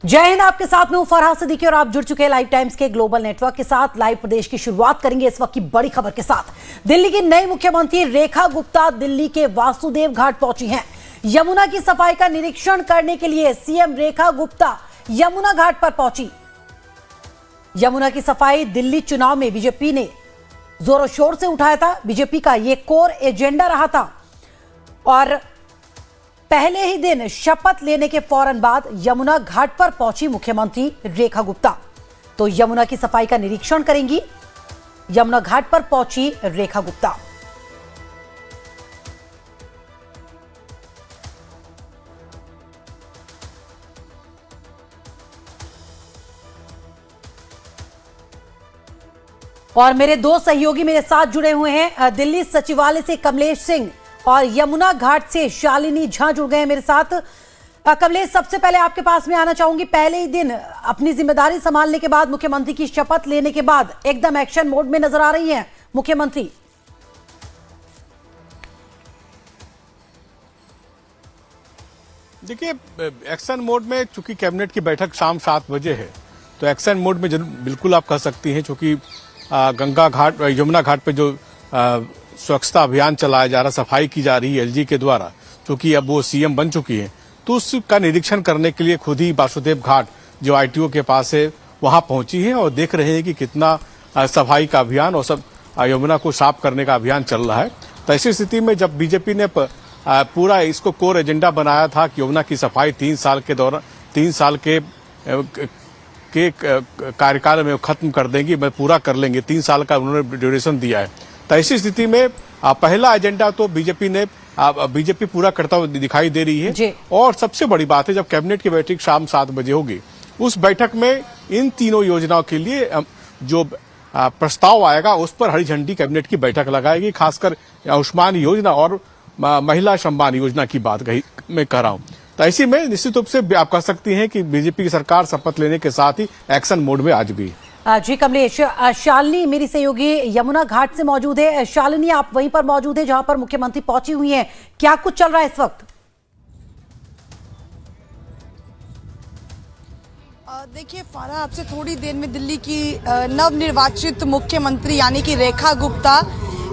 जय हिंद। आपके साथ में हूं फरहाद सिद्दीकी और आप जुड़ चुके हैं लाइव टाइम्स के ग्लोबल नेटवर्क के साथ। लाइव प्रदेश की शुरुआत करेंगे इस वक्त की बड़ी खबर के साथ। दिल्ली की नई मुख्यमंत्री रेखा गुप्ता दिल्ली के वासुदेव घाट पहुंची हैं। यमुना की सफाई का निरीक्षण करने के लिए सीएम रेखा गुप्ता यमुना घाट पर पहुंची। यमुना की सफाई दिल्ली चुनाव में बीजेपी ने जोरों शोर से उठाया था। बीजेपी का यह कोर एजेंडा रहा था और पहले ही दिन शपथ लेने के फौरन बाद यमुना घाट पर पहुंची मुख्यमंत्री रेखा गुप्ता। तो यमुना की सफाई का निरीक्षण करेंगी। यमुना घाट पर पहुंची रेखा गुप्ता। और मेरे दो सहयोगी मेरे साथ जुड़े हुए हैं। दिल्ली सचिवालय से कमलेश सिंह और यमुना घाट से शालिनी झा जुड़ गए हैं मेरे साथ। कमलेश, सबसे पहले आपके पास में आना चाहूंगी। पहले ही दिन अपनी जिम्मेदारी संभालने के बाद, मुख्यमंत्री की शपथ लेने के बाद एकदम एक्शन मोड में नजर आ रही हैं मुख्यमंत्री। देखिए, एक्शन मोड में चूंकि कैबिनेट की बैठक शाम 7 बजे है, तो एक्शन मोड में बिल्कुल आप कह सकती हैं। चूंकि गंगा घाट, यमुना घाट पे जो स्वच्छता अभियान चलाया जा रहा, सफाई की जा रही है एलजी के द्वारा, क्योंकि अब वो सीएम बन चुकी है, तो उसका निरीक्षण करने के लिए खुद ही वासुदेव घाट जो आईटीओ के पास है वहां पहुंची है और देख रहे हैं कि कितना सफाई का अभियान और सब यमुना को साफ करने का अभियान चल रहा है। तो ऐसी स्थिति में जब बीजेपी ने पूरा इसको कोर एजेंडा बनाया था कि यमुना की सफाई 3 साल के दौरान 3 साल के कार्यकाल में खत्म कर देंगी, मैं पूरा कर लेंगे, 3 साल का उन्होंने ड्यूरेशन दिया है। तो ऐसी स्थिति में पहला एजेंडा तो बीजेपी पूरा करता हुआ दिखाई दे रही है। और सबसे बड़ी बात है, जब कैबिनेट की बैठक शाम 7 बजे होगी, उस बैठक में इन तीनों योजनाओं के लिए जो प्रस्ताव आएगा उस पर हरी झंडी कैबिनेट की बैठक लगाएगी। खासकर आयुष्मान योजना और महिला सम्मान योजना की बात मैं कह रहा हूं। तो ऐसी में निश्चित रूप से आप कह सकती हैं कि बीजेपी की सरकार शपथ लेने के साथ ही एक्शन मोड में आज भी। जी कमलेश, शालिनी मेरी सहयोगी यमुना घाट से मौजूद है। शालिनी, आप वहीं पर मौजूद है जहां पर मुख्यमंत्री पहुंची हुई हैं। क्या कुछ चल रहा है इस वक्त? देखिए फारा, आपसे थोड़ी देर में दिल्ली की नवनिर्वाचित मुख्यमंत्री यानी कि रेखा गुप्ता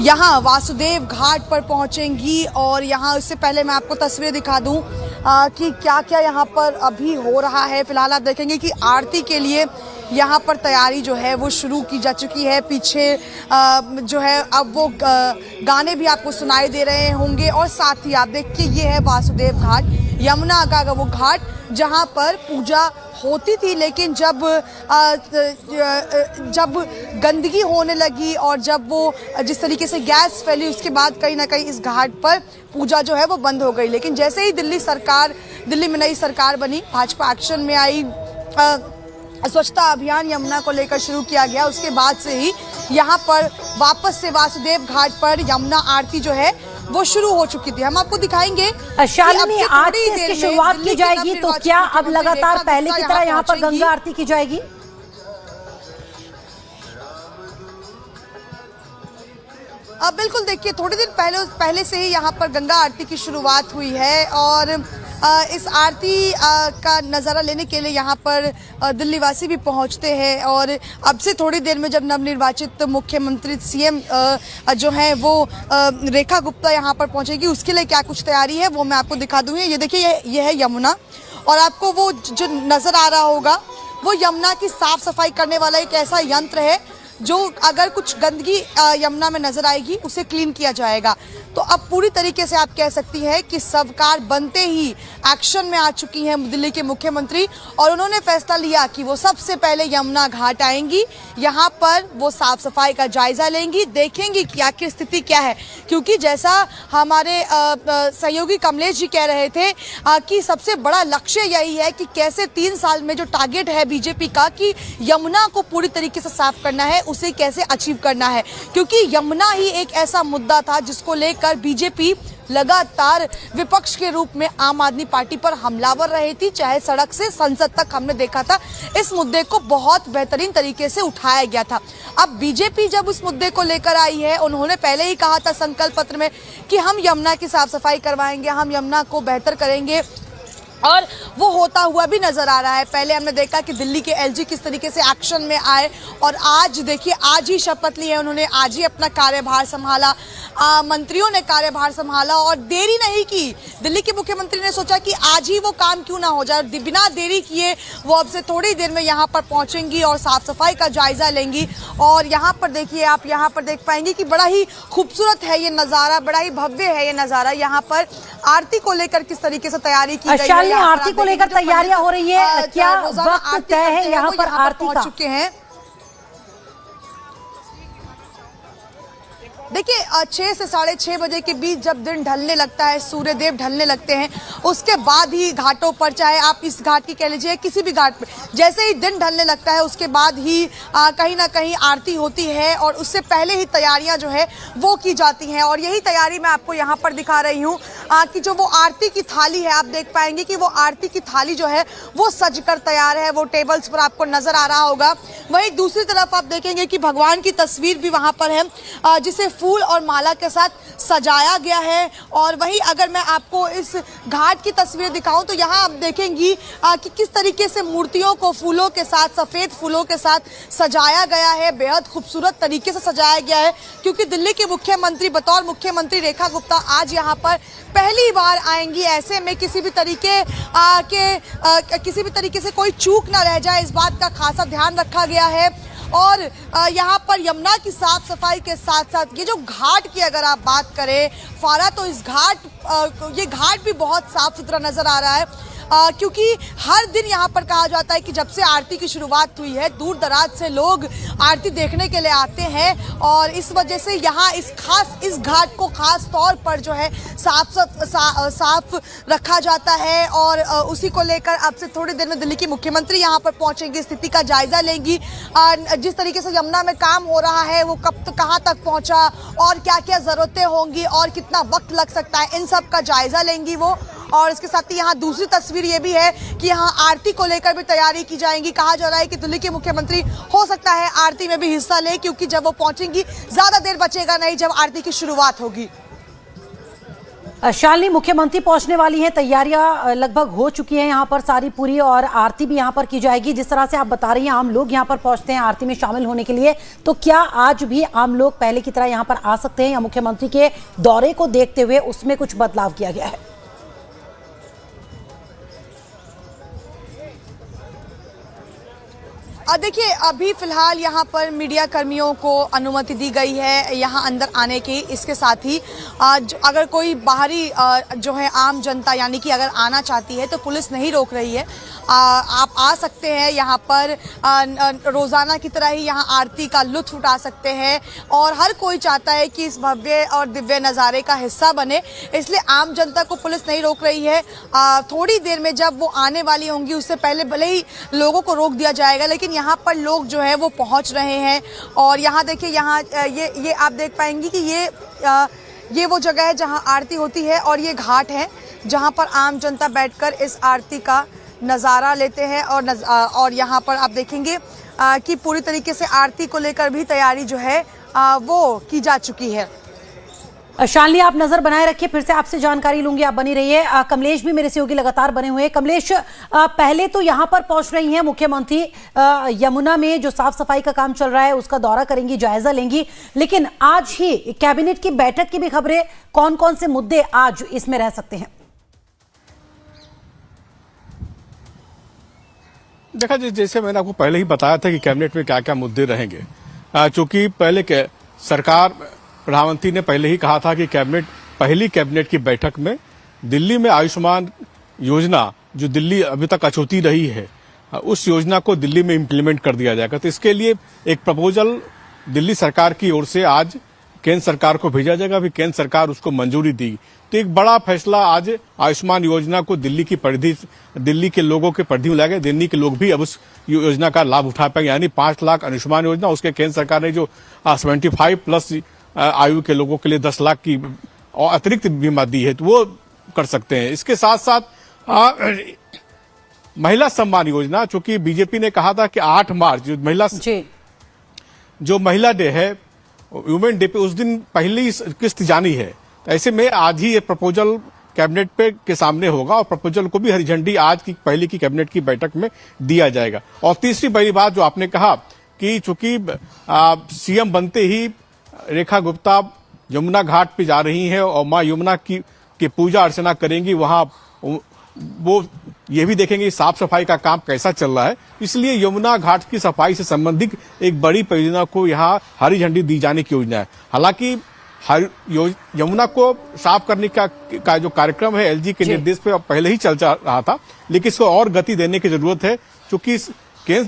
यहाँ वासुदेव घाट पर पहुंचेंगी। और यहाँ उससे पहले मैं आपको तस्वीरें दिखा दूं कि क्या क्या यहाँ पर अभी हो रहा है। फिलहाल आप देखेंगे कि आरती के लिए यहाँ पर तैयारी जो है वो शुरू की जा चुकी है। पीछे जो है अब वो गाने भी आपको सुनाई दे रहे होंगे। और साथ ही आप देखिए, ये है वासुदेव घाट, यमुना का वो घाट जहाँ पर पूजा होती थी। लेकिन जब गंदगी होने लगी और जब वो जिस तरीके से गैस फैली, उसके बाद कहीं ना कहीं इस घाट पर पूजा जो है वो बंद हो गई। लेकिन जैसे ही दिल्ली में नई सरकार बनी, भाजपा एक्शन में आई, स्वच्छता अभियान यमुना को लेकर शुरू किया गया, उसके बाद से ही यहाँ पर वापस से वासुदेव घाट पर यमुना आरती जो है वो शुरू हो चुकी थी। हम आपको दिखाएंगे। शालिनी, आज से इसकी शुरुआत की जाएगी, तो क्या अब लगातार पहले की तरह यहाँ पर गंगा आरती की जाएगी? बिल्कुल, देखिए थोड़ी दिन पहले से ही यहाँ पर गंगा आरती की शुरुआत हुई है। और इस आरती का नज़ारा लेने के लिए यहाँ पर दिल्ली वासी भी पहुँचते हैं। और अब से थोड़ी देर में जब नवनिर्वाचित मुख्यमंत्री सीएम जो है वो रेखा गुप्ता यहाँ पर पहुँचेगी, उसके लिए क्या कुछ तैयारी है वो मैं आपको दिखा दूँगी। ये देखिए, ये है यमुना, और आपको वो जो नज़र आ रहा होगा वो यमुना की साफ सफाई करने वाला एक ऐसा यंत्र है जो अगर कुछ गंदगी यमुना में नजर आएगी उसे क्लीन किया जाएगा। तो अब पूरी तरीके से आप कह सकती हैं कि सरकार बनते ही एक्शन में आ चुकी हैं दिल्ली के मुख्यमंत्री। और उन्होंने फैसला लिया कि वो सबसे पहले यमुना घाट आएंगी, यहाँ पर वो साफ सफाई का जायजा लेंगी, देखेंगी कि आखिर स्थिति क्या है। क्योंकि जैसा हमारे सहयोगी कमलेश जी कह रहे थे कि सबसे बड़ा लक्ष्य यही है कि कैसे 3 साल में जो टारगेट है बीजेपी का कि यमुना को पूरी तरीके से साफ करना है, उसे कैसे अचीव करना है। क्योंकि यमुना ही एक ऐसा मुद्दा था जिसको लेकर बीजेपी लगातार विपक्ष के रूप में आम आदमी पार्टी पर हमलावर रही थी। चाहे सड़क से संसद तक हमने देखा था, इस मुद्दे को बहुत बेहतरीन तरीके से उठाया गया था। अब बीजेपी जब उस मुद्दे को लेकर आई है, उन्होंने पहले ही कहा था संकल्प पत्र में कि हम यमुना की साफ सफाई करवाएंगे, हम यमुना को बेहतर करेंगे और वो होता हुआ भी नजर आ रहा है। पहले हमने देखा कि दिल्ली के एलजी किस तरीके से एक्शन में आए और आज देखिए आज ही शपथ ली है उन्होंने, आज ही अपना कार्यभार संभाला, मंत्रियों ने कार्यभार संभाला और देरी नहीं की। दिल्ली के मुख्यमंत्री ने सोचा कि आज ही वो काम क्यों ना हो जाए, बिना देरी किए वो अब से थोड़ी देर में यहाँ पर पहुंचेंगी और साफ सफाई का जायजा लेंगी। और यहाँ पर देखिए, आप यहाँ पर देख पाएंगे कि बड़ा ही खूबसूरत है ये नजारा, बड़ा ही भव्य है ये नजारा। यहाँ पर आरती को लेकर किस तरीके से तैयारी की गई है, आरती को लेकर तैयारियां हो रही है, क्या वक्त तय है यहाँ पर आरती का? चुके हैं देखिए 6 से 6:30 बजे के बीच जब दिन ढलने लगता है, सूर्यदेव ढलने लगते हैं, उसके बाद ही घाटों पर, चाहे आप इस घाट की कह लीजिए किसी भी घाट पर, जैसे ही दिन ढलने लगता है उसके बाद ही कहीं ना कहीं आरती होती है और उससे पहले ही तैयारियां जो है वो की जाती हैं। और यही तैयारी मैं आपको यहाँ पर दिखा रही हूँ कि जो वो आरती की थाली है, आप देख पाएंगे कि वो आरती की थाली जो है वो सजकर तैयार है, वो टेबल्स पर आपको नजर आ रहा होगा। वहीं दूसरी तरफ आप देखेंगे कि भगवान की तस्वीर भी वहां पर है, जिसे फूल और माला के साथ सजाया गया है। और वहीं अगर मैं आपको इस घाट की तस्वीर दिखाऊं तो यहाँ आप देखेंगी कि किस तरीके से मूर्तियों को फूलों के साथ, सफेद फूलों के साथ सजाया गया है, बेहद खूबसूरत तरीके से सजाया गया है। क्योंकि दिल्ली के मुख्यमंत्री, बतौर मुख्यमंत्री रेखा गुप्ता आज यहाँ पर पहली बार आएंगी, ऐसे में किसी भी तरीके से कोई चूक ना रह जाए, इस बात का खासा ध्यान रखा गया है। और यहाँ पर यमुना की साफ सफाई के साथ साथ ये जो घाट की अगर आप बात करें फारा, तो इस ये घाट भी बहुत साफ सुथरा नजर आ रहा है। क्योंकि हर दिन यहाँ पर कहा जाता है कि जब से आरती की शुरुआत हुई है दूर दराज से लोग आरती देखने के लिए आते हैं और इस वजह से यहाँ इस घाट को खास तौर पर जो है साफ रखा जाता है। और उसी को लेकर अब से थोड़ी देर में दिल्ली की मुख्यमंत्री यहाँ पर पहुंचेंगी, स्थिति का जायजा लेंगी, जिस तरीके से यमुना में काम हो रहा है वो कहाँ तक पहुंचा और क्या क्या जरूरतें होंगी और कितना वक्त लग सकता है, इन सब का जायजा लेंगी वो। और इसके साथ ही यहाँ दूसरी तस्वीर ये भी है कि यहाँ आरती को लेकर भी तैयारी की जाएगी। कहा जा रहा है कि दिल्ली के मुख्यमंत्री हो सकता है आरती में भी हिस्सा ले, क्योंकि जब वो पहुंचेंगी ज्यादा देर बचेगा नहीं जब आरती की शुरुआत होगी। शालिनी, मुख्यमंत्री पहुंचने वाली हैं, तैयारियां लगभग हो चुकी हैं यहाँ पर सारी पूरी, और आरती भी यहाँ पर की जाएगी। जिस तरह से आप बता रही हैं आम लोग यहाँ पर पहुंचते हैं आरती में शामिल होने के लिए, तो क्या आज भी आम लोग पहले की तरह यहाँ पर आ सकते हैं या मुख्यमंत्री के दौरे को देखते हुए उसमें कुछ बदलाव किया गया है? देखिए अभी फिलहाल यहाँ पर मीडिया कर्मियों को अनुमति दी गई है यहाँ अंदर आने की। इसके साथ ही अगर कोई बाहरी जो है आम जनता यानी कि अगर आना चाहती है तो पुलिस नहीं रोक रही है, आप आ सकते हैं यहाँ पर, रोजाना की तरह ही यहाँ आरती का लुत्फ उठा सकते हैं। और हर कोई चाहता है कि इस भव्य और दिव्य नज़ारे का हिस्सा बने, इसलिए आम जनता को पुलिस नहीं रोक रही है। थोड़ी देर में जब वो आने वाली होंगी उससे पहले भले ही लोगों को रोक दिया जाएगा, लेकिन यहाँ पर लोग जो है वो पहुँच रहे हैं। और यहाँ देखिए, यहाँ ये आप देख पाएंगी कि ये वो जगह है जहाँ आरती होती है और ये घाट है जहाँ पर आम जनता बैठकर इस आरती का नज़ारा लेते हैं। और यहाँ पर आप देखेंगे कि पूरी तरीके से आरती को लेकर भी तैयारी जो है वो की जा चुकी है। शालिनी, आप नजर बनाए रखिए, फिर से आपसे जानकारी लूंगी, आप बनी रहिए। कमलेश भी मेरे सहयोगी लगातार बने हुए हैं। कमलेश, पहले तो यहाँ पर पहुंच रही हैं मुख्यमंत्री, यमुना में जो साफ सफाई का काम चल रहा है उसका दौरा करेंगी, जायजा लेंगी, लेकिन आज ही कैबिनेट की बैठक की भी खबरें, कौन कौन से मुद्दे आज इसमें रह सकते हैं? देखा, जैसे मैंने आपको पहले ही बताया था कि कैबिनेट में क्या क्या मुद्दे रहेंगे। चूंकि पहले सरकार, प्रधानमंत्री ने पहले ही कहा था कि पहली कैबिनेट की बैठक में दिल्ली में आयुष्मान योजना, जो दिल्ली अभी तक अछूती रही है, उस योजना को दिल्ली में इम्प्लीमेंट कर दिया जाएगा। तो इसके लिए एक प्रपोजल दिल्ली सरकार की ओर से आज केंद्र सरकार को भेजा जाएगा, फिर केंद्र सरकार उसको मंजूरी दी। तो एक बड़ा फैसला आज आयुष्मान योजना को दिल्ली के लोगों के परिधि में लाया गया। दिल्ली के लोग भी अब उस योजना का लाभ उठा पाएंगे, यानी 5 लाख आयुष्मान योजना, उसके केंद्र सरकार ने जो 75+ आयु के लोगों के लिए 10 लाख की अतिरिक्त बीमा दी है, तो वो कर सकते हैं। इसके साथ साथ महिला सम्मान योजना, चूंकि बीजेपी ने कहा था कि 8 मार्च जो महिला डे है, वुमेन डे पे, उस दिन पहली किस्त जानी है। तो ऐसे में आज ही ये प्रपोजल कैबिनेट पे के सामने होगा और प्रपोजल को भी हरी झंडी आज की पहले की कैबिनेट की बैठक में दिया जाएगा। और तीसरी बड़ी बात जो आपने कहा कि चूंकि सीएम बनते ही रेखा गुप्ता यमुना घाट पे जा रही हैं और मां यमुना की पूजा अर्चना करेंगी, वहां वो ये भी देखेंगे साफ सफाई का काम कैसा चल रहा है। इसलिए यमुना घाट की सफाई से संबंधित एक बड़ी परियोजना को यहाँ हरी झंडी दी जाने की योजना है। हालांकि यमुना को साफ करने का जो कार्यक्रम है एलजी के निर्देश पे पहले ही चल रहा था, लेकिन इसको और गति देने की जरूरत है, क्योंकि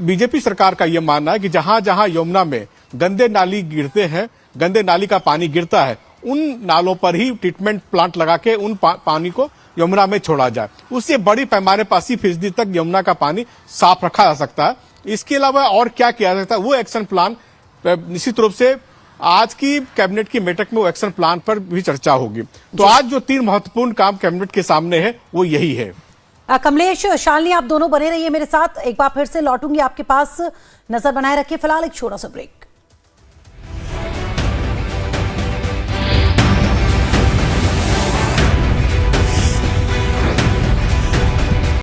बीजेपी सरकार का यह मानना है कि जहां जहां यमुना में गंदे नाली गिरते हैं, गंदे नाली का पानी गिरता है, उन नालों पर ही ट्रीटमेंट प्लांट लगा के उन पानी को यमुना में छोड़ा जाए। उससे बड़ी पैमाने पर 80% तक यमुना का पानी साफ रखा जा सकता है। इसके अलावा और क्या किया जा सकता है, वो एक्शन प्लान निश्चित रूप से आज की कैबिनेट की बैठक में वो एक्शन प्लान पर भी चर्चा होगी। तो आज जो 3 महत्वपूर्ण काम कैबिनेट के सामने है वो यही है। कमलेश, शालिनी, आप दोनों बने रहिए मेरे साथ। एक बार फिर से लौटूंगी आपके पास, नजर बनाए रखिए। फिलहाल एक छोटा सा ब्रेक।